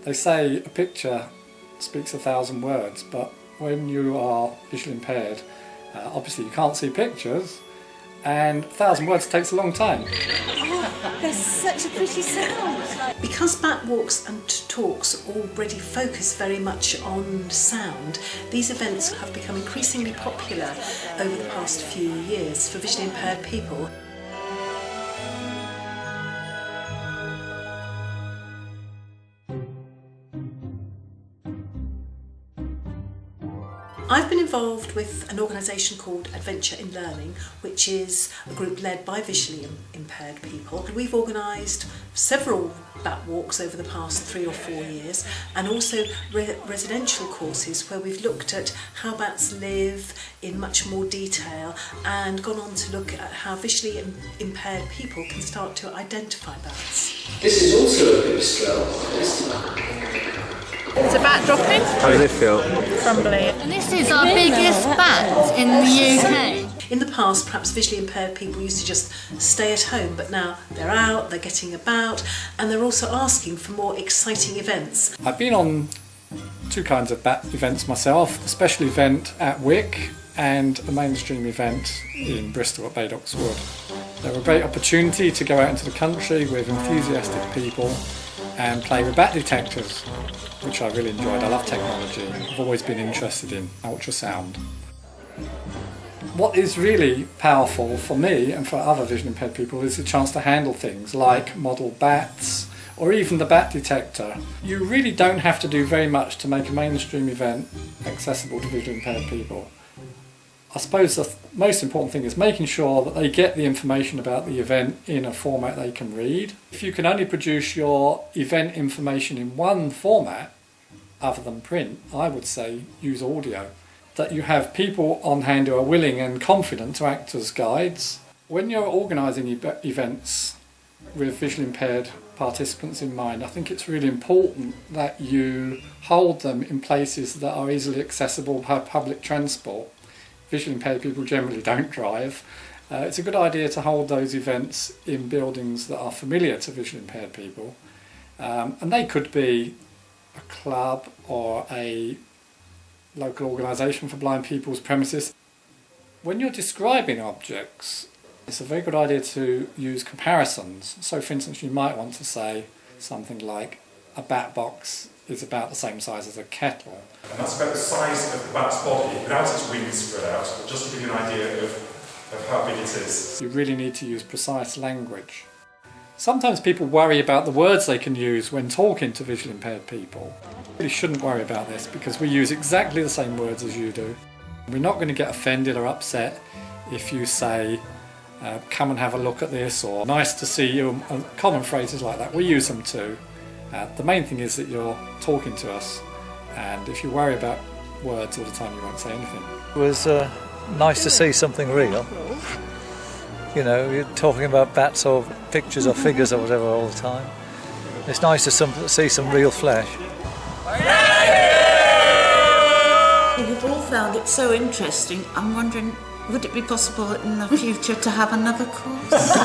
They say a picture speaks 1,000 words, but when you are visually impaired, obviously you can't see pictures, and 1,000 words takes a long time. Oh, there's such a pretty sound. Because bat walks and talks already focus very much on sound, these events have become increasingly popular over the past few years for visually impaired people. I've been involved with an organisation called Adventure in Learning, which is a group led by visually impaired people. We've organised several bat walks over the past 3 or 4 years, and also residential courses where we've looked at how bats live in much more detail and gone on to look at how visually impaired people can start to identify bats. This is also a bistro. It's a bat dropping. How does it feel? Crumbly. And this is our biggest bat in the UK. In the past, perhaps visually impaired people used to just stay at home, but now they're out, they're getting about, and they're also asking for more exciting events. I've been on 2 kinds of bat events myself, a special event at Wick and a mainstream event in Bristol at Badock's Wood. They were a great opportunity to go out into the country with enthusiastic people and play with bat detectors, which I really enjoyed. I love technology. I've always been interested in ultrasound. What is really powerful for me and for other vision impaired people is the chance to handle things like model bats or even the bat detector. You really don't have to do very much to make a mainstream event accessible to visually impaired people. I suppose the most important thing is making sure that they get the information about the event in a format they can read. If you can only produce your event information in one format, other than print, I would say use audio. That you have people on hand who are willing and confident to act as guides. When you're organising events with visually impaired participants in mind, I think it's really important that you hold them in places that are easily accessible by public transport. Visually impaired people generally don't drive. It's a good idea to hold those events in buildings that are familiar to visually impaired people. And they could be a club or a local organisation for blind people's premises. When you're describing objects, it's a very good idea to use comparisons. So for instance, you might want to say something like a bat box is about the same size as a kettle. And that's about the size of the bat's body without its wings spread out, but just to give you an idea of how big it is. You really need to use precise language. Sometimes people worry about the words they can use when talking to visually impaired people. You really shouldn't worry about this because we use exactly the same words as you do. We're not going to get offended or upset if you say, come and have a look at this, or nice to see you, and common phrases like that. We use them too. The main thing is that you're talking to us, and if you worry about words all the time, you won't say anything. It was nice to see something real. You know, you're talking about bats or pictures or figures or whatever all the time. It's nice to see some real flesh. We've all found it so interesting. I'm wondering, would it be possible in the future to have another course?